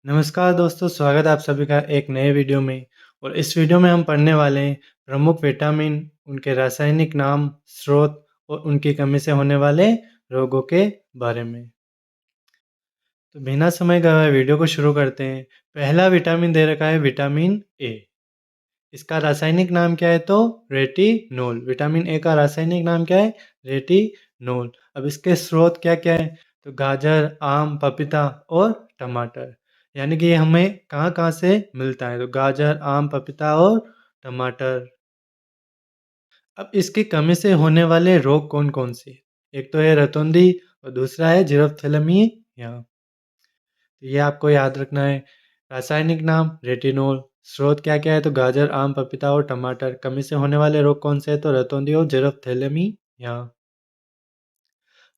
नमस्कार दोस्तों, स्वागत है आप सभी का एक नए वीडियो में। और इस वीडियो में हम पढ़ने वाले हैं प्रमुख विटामिन, उनके रासायनिक नाम, स्रोत और उनकी कमी से होने वाले रोगों के बारे में। तो बिना समय गवाए वीडियो को शुरू करते हैं। पहला विटामिन दे रखा है विटामिन ए। इसका रासायनिक नाम क्या है तो रेटिनोल। विटामिन ए का रासायनिक नाम क्या है? रेटिनोल। अब इसके स्रोत क्या क्या है? तो गाजर, आम, पपीता और टमाटर। यानी कि ये हमें कहाँ कहाँ से मिलता है? तो गाजर, आम, पपीता और टमाटर। अब इसकी कमी से होने वाले रोग कौन कौन से? एक तो है रतौंधी और दूसरा है जीरकथैलेमिया। ये आपको याद रखना है। रासायनिक नाम रेटिनोल। स्रोत क्या क्या है? तो गाजर, आम, पपीता और टमाटर। कमी से होने वाले रोग कौन से हैं? तो रतौंधी और जेरोप्थेलेमिया।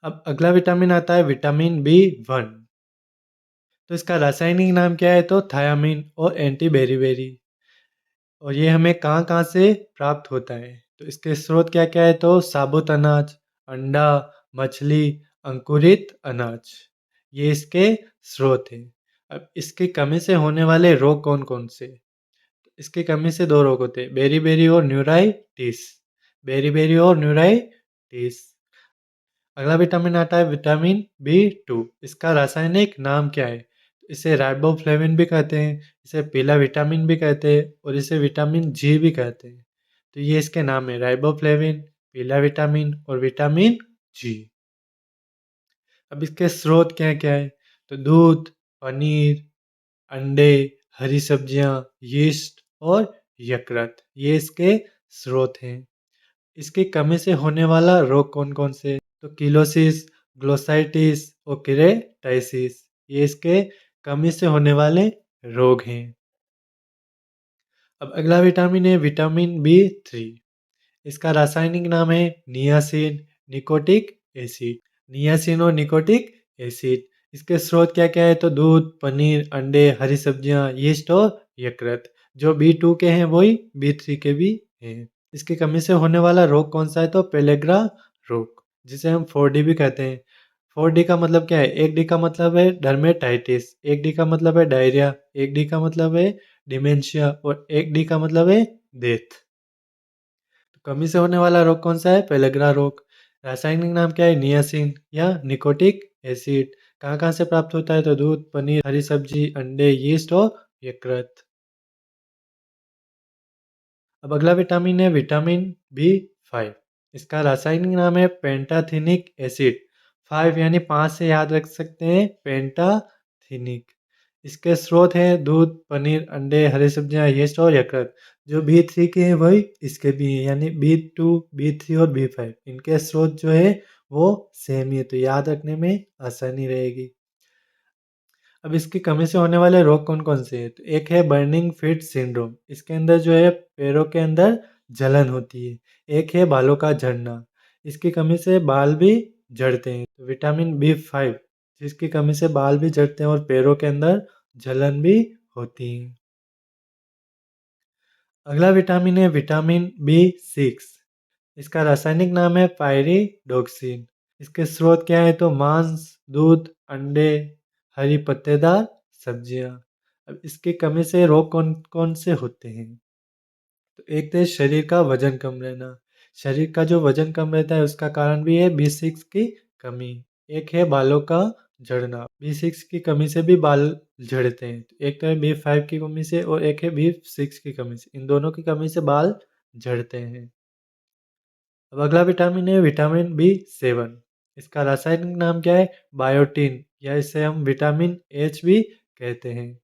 अब अगला विटामिन आता है विटामिन बी 1। तो इसका रासायनिक नाम क्या है? तो थायामीन और एंटी बेरीबेरी। और ये हमें कहाँ कहाँ से प्राप्त होता है? तो इसके स्रोत क्या क्या है? तो साबुत अनाज, अंडा, मछली, अंकुरित अनाज। ये इसके स्रोत हैं। अब इसकी कमी से होने वाले रोग कौन कौन से? इसकी कमी से दो रोग होते हैं, बेरी-बेरी और न्यूराइटिस। बेरी-बेरी और न्यूराइटिस। अगला विटामिन आता है विटामिन बी 2। इसका रासायनिक नाम क्या है? इसे राइबोफ्लेविन भी कहते हैं, इसे पीला विटामिन भी कहते हैं और इसे विटामिन जी भी कहते हैं। तो ये इसके नाम है, राइबोफ्लेविन, पीला विटामिन और विटामिन जी। अब इसके स्रोत क्या क्या है? तो दूध, पनीर, अंडे, हरी सब्जियां, यीस्ट और यकृत। ये इसके स्रोत हैं। इसकी कमी से होने वाला रोग कौन कौन से? तो किलोसिस, ग्लोसाइटिस और केरेटाइसिस। ये इसके कमी से होने वाले रोग हैं। अब अगला विटामिन है विटामिन बी 3। इसका रासायनिक नाम है नियासिन, निकोटिक एसिड। नियासिन और निकोटिक एसिड। इसके स्रोत क्या क्या है? तो दूध, पनीर, अंडे, हरी सब्जियां, यीस्ट और यकृत। जो बी 2 के हैं वही बी 3 के भी हैं। इसकी कमी से होने वाला रोग कौन सा है? तो पेलेग्रा रोग, जिसे हम 4D भी कहते हैं। 4D का मतलब क्या है? एक डी का मतलब है डर्मेटाइटिस, एक डी का मतलब है डायरिया, एक डी का मतलब है डिमेंशिया और एक डी का मतलब है डेथ। तो कमी से होने वाला रोग कौन सा है? पेलेग्रा रोग। रासायनिक नाम क्या है? नियासिन या निकोटिक एसिड। कहाँ कहाँ से प्राप्त होता है? तो दूध, पनीर, हरी सब्जी, अंडे, यीस्ट और यकृत। अब अगला विटामिन है विटामिन बी 5। इसका रासायनिक नाम है पेंटाथेनिक एसिड। 5 यानी 5 से याद रख सकते हैं, पेंटाथेनिक। इसके स्रोत हैं दूध, पनीर, अंडे, हरी सब्जियां, यीस्ट और यकृत। जो बी 3 के हैं वही इसके भी हैं, यानी बी 2, बी 3 और बी 5। इनके स्रोत जो है वो सेम ही है, तो याद रखने में आसानी रहेगी। अब इसकी कमी से होने वाले रोग कौन-कौन से हैं? तो एक है बर्निंग फीट सिंड्रोम। इसके अंदर जो है पैरों के अंदर जलन होती है। एक है बालों का झड़ना। इसकी कमी से बाल भी झड़ते हैं। तो विटामिन बी 5, जिसकी कमी से बाल भी झड़ते हैं और पैरों के अंदर जलन भी होती है। अगला विटामिन है विटामिन बी 6। इसका रासायनिक नाम है पायरिडॉक्सिन। इसके स्रोत क्या है? तो मांस, दूध, अंडे, हरी पत्तेदार सब्जियां। अब इसकी कमी से रोग कौन कौन से होते हैं? तो एक तो है शरीर का वजन कम रहना। शरीर का जो वजन कम रहता है उसका कारण भी है बी 6 की कमी। एक है बालों का झड़ना। बी 6 की कमी से भी बाल झड़ते हैं। एक तो है बी 5 की कमी से और एक है बी 6 की कमी से। इन दोनों की कमी से बाल झड़ते हैं। अब अगला विटामिन है विटामिन बी 7। इसका रासायनिक नाम क्या है? बायोटीन, या इसे हम विटामिन एच भी कहते हैं।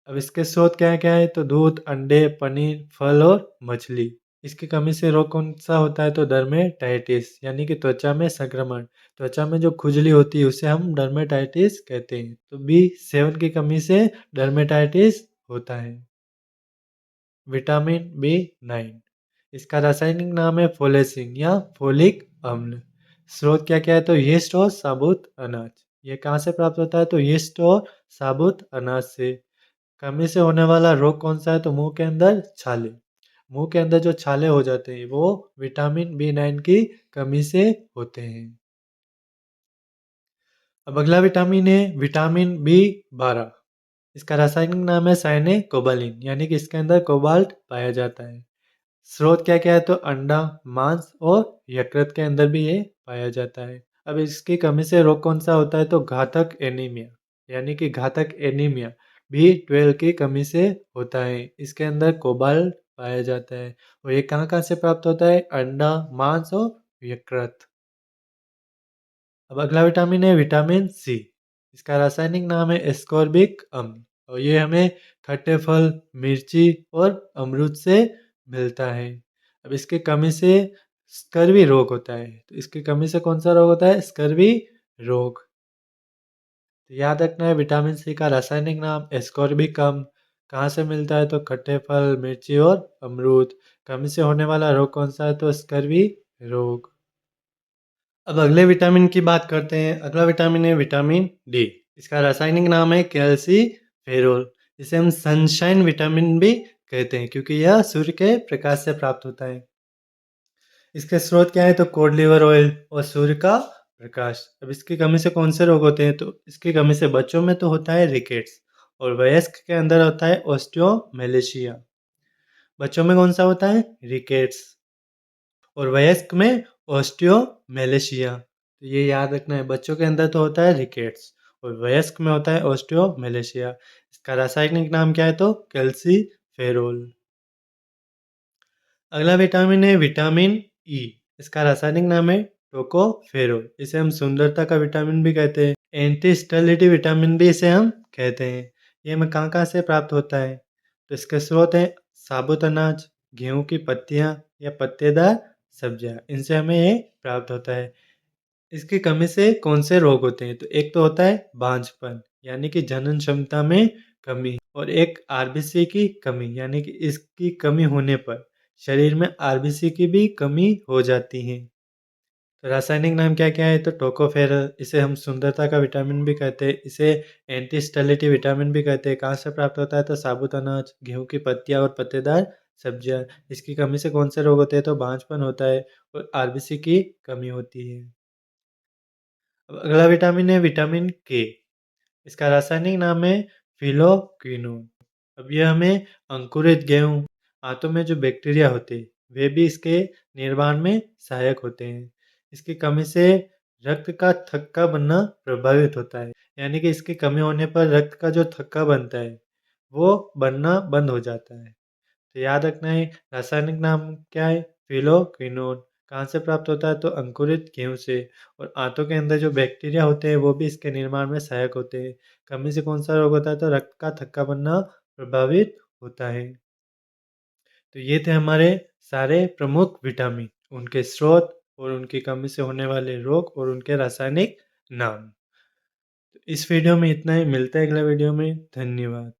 अब इसके स्रोत क्या है? तो दूध, अंडे, पनीर, फल और मछली। इसकी कमी से रोग कौन सा होता है? तो डर्मेटाइटिस, यानी कि त्वचा में संक्रमण। त्वचा में जो खुजली होती है उसे हम डर्मेटाइटिस कहते हैं। तो बी 7 की कमी से डर्मेटाइटिस होता है। Vitamin B 9। इसका रासायनिक नाम है फोलेसिन या फोलिक अम्ल। स्रोत क्या है? तो यीस्ट और साबुत अनाज। ये कहाँ से प्राप्त होता है? तो यीस्ट और साबुत अनाज से। कमी से होने वाला रोग कौन सा है? तो मुंह के अंदर छाले। मुंह के अंदर जो छाले हो जाते हैं वो विटामिन बी 9 की कमी से होते हैं। अब अगला विटामिन है विटामिन बी 12। इसका रासायनिक नाम है साइनेकोबालाइन यानी कि इसके अंदर कोबाल्ट पाया जाता है। स्रोत क्या-क्या है तो अंडा, मांस और यकृत के अंदर भी ये पाया जाता है। अब इसकी कमी से रोग कौन-सा होता है तो घातक एनीमिया, यानी कि घातक एनीमिया B12 की कमी से होता है। इसके अंदर कोबाल्ट पाया जाता है और ये कहाँ-कहाँ से प्राप्त होता है? अंडा, मांस और यकृत। अब अगला विटामिन है विटामिन सी। इसका रासायनिक नाम है एस्कॉर्बिक अम्ल और ये हमें खट्टे फल, मिर्ची और अमरूद से मिलता है। अब इसकी कमी से स्कर्वी रोग होता है। तो इसकी कमी से कौन-सा रोग होता है? स्कर्वी रोग। तो याद रखना है विटामिन सी का रासायनिक नाम एस्कॉर्बिक अम्ल। कहाँ से मिलता है? तो खट्टे फल, मिर्ची और अमरूद। कमी से होने वाला रोग कौन-सा है? तो स्कर्वी रोग। अब अगले विटामिन की बात करते हैं। अगला विटामिन है विटामिन डी। इसका रासायनिक नाम है कैल्सीफेरोल। इसे हम सनशाइन विटामिन भी कहते हैं क्योंकि यह सूर्य के प्रकाश से प्राप्त होता है। इसके स्रोत क्या है तो कोड लिवर ऑयल और सूर्य का प्रकाश। अब इसकी कमी से कौन से रोग होते हैं तो इसकी कमी से बच्चों में तो होता है रिकेट्स और वयस्क के अंदर होता है ऑस्टियोमेलेशिया। बच्चों में कौन सा होता है? रिकेट्स और वयस्क में ऑस्टियोमेलेशिया। तो ये याद रखना है, बच्चों के अंदर तो होता है रिकेट्स और वयस्क में होता है ऑस्टियोमेलेशिया। इसका रासायनिक नाम क्या है तो कैल्सीफेरोल। अगला विटामिन है विटामिन ई। इसका रासायनिक नाम है टोकोफेरोल। इसे हम सुंदरता का विटामिन भी कहते हैं। एंटी स्टेरिलिटी विटामिन भी इसे हम कहते हैं। ये हमें कहाँ-कहाँ से प्राप्त होता है? तो इसके स्रोत हैं साबुत अनाज, गेहूँ की पत्तियाँ या पत्तेदार सब्जियाँ। इनसे हमें ये प्राप्त होता है। इसकी कमी से कौन से रोग होते हैं? तो एक तो होता है बांझपन, यानी कि जनन क्षमता में कमी और एक आरबीसी की कमी, यानी कि इसकी कमी होने पर शरीर में आरबीसी की भी कमी हो जाती है। तो रासायनिक नाम क्या-क्या है? तो टोकोफेरल, इसे हम सुंदरता का विटामिन भी कहते हैं। इसे एंटी स्टेरिलिटी विटामिन भी कहते हैं। कहाँ से प्राप्त होता है? तो साबुत अनाज, गेहूँ की पत्तियाँ और पत्तेदार सब्जियाँ। इसकी कमी से कौन से रोग होते हैं? तो बांझपन होता है और आरबीसी की कमी होती है। अब अगला विटामिन है विटामिन के। इसका रासायनिक नाम है फिलोक्विनोन। अब यह हमें अंकुरित गेहूँ, आंतों में जो बैक्टीरिया होते हैं, वे भी इसके निर्माण में सहायक होते हैं। इसकी कमी से रक्त का थक्का बनना प्रभावित होता है, यानी कि इसकी कमी होने पर रक्त का जो थक्का बनता है, वो बनना बंद हो जाता है। तो याद रखना है रासायनिक नाम क्या है? फिलोक्विनोन। कहाँ से प्राप्त होता है? तो अंकुरित गेहूँ से और आंतों के अंदर जो बैक्टीरिया होते हैं वो भी इसके निर्माण में सहायक होते हैं। कमी से कौन सा रोग होता है? तो रक्त का थक्का बनना प्रभावित होता है। तो ये थे हमारे सारे प्रमुख विटामिन, उनके स्रोत और उनकी कमी से होने वाले रोग और उनके रासायनिक नाम। तो इस वीडियो में इतना ही, मिलते हैं अगले वीडियो में। धन्यवाद।